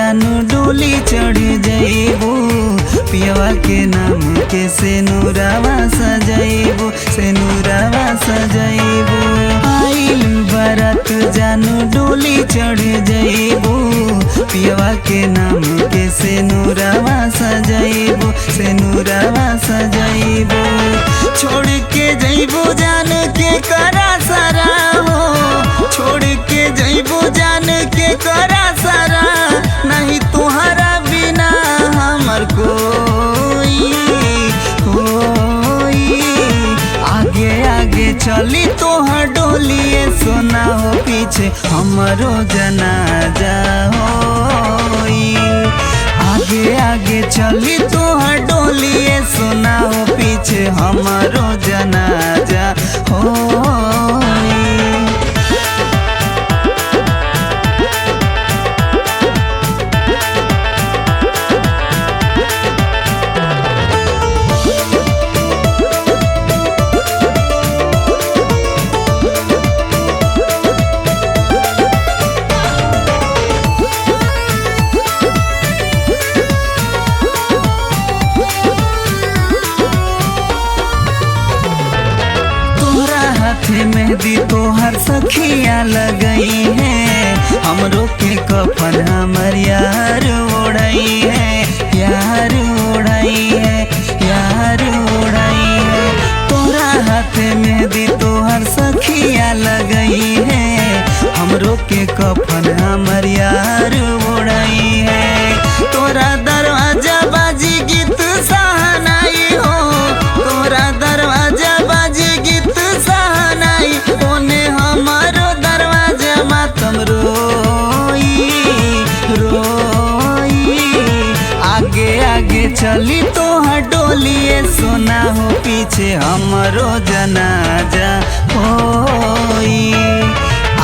जानू डोली चढ़ जइबू, पियवा के नाम के सेनुरावा सजइबू, सेनुरावा सजइबू। आइल बारात जानू डोली चढ़ जइबू, पियवा के नाम के सेनुरावा सजइबू, सेनुरावा सजइबू। छोड़ के जइबू जान के करा सारा हो, छोड़ के जइबू जान के करा सारा, नहीं तुम्हारा बिना हमर कोई होई। आगे आगे चली तोहर डोलिए सोना हो, पीछे हमरो जनाजा होई। आगे आगे चली तोहर डोलिए सोना हो, पीछे हमरो जनाजा होई। मेहंदी तोहर सखिया लगई है, हमरो के कफन हमर यार ओढ़ई है, यार ओढ़ई है, यार ओढ़ई है। तोरा हाथ मेहंदी तोहर सखिया लगई है, हमरो के कफन हमर यार ओढ़ई है। तोरा दरवाजा बाजी गीत सहनाई हो, तोरा दरवाजा बाजी गीत सहनाई, ओने हमारो दरवाजा मातम रोई रोई। आगे आगे चली तोहर डोलिए सोना हो, पीछे हमरो जनाजा होई।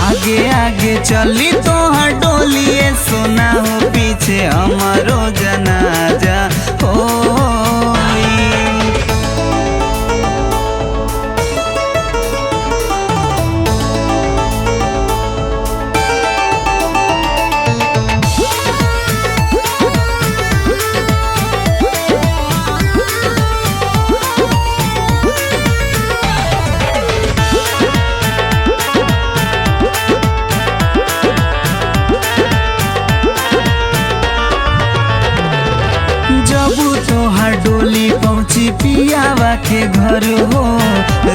आगे आगे चली तोहर डोलिए सोना हो, पीछे हमरो जनाजा होई। तोहर डोली पहुँची पियावा के घर हो,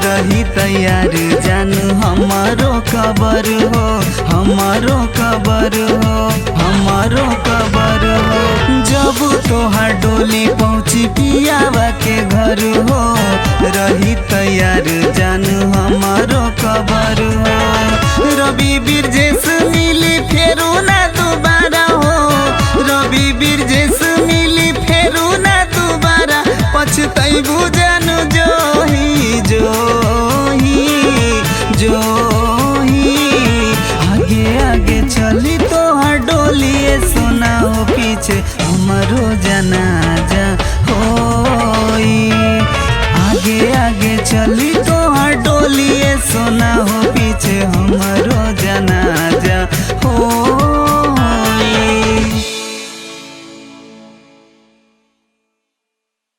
रही तैयार जान हमारो कबर हो, हमारो कबर हो, हमारो कबर हो। जब तोहर डोली पहुँची पियावा के घर हो, रही तैयार जान हमारो कबर हो। रवि बिरजेश मिली फेरू ना दोबारा हो, रवि बिरजेश मिली फेरू ना दोबारा, पछतैबू जानू जोही जोही जोही। आगे आगे चली तोहर डोलिए सोना हो, पीछे हमरो जनाजा होई। आगे आगे चली तोहर डोलिए सोना हो,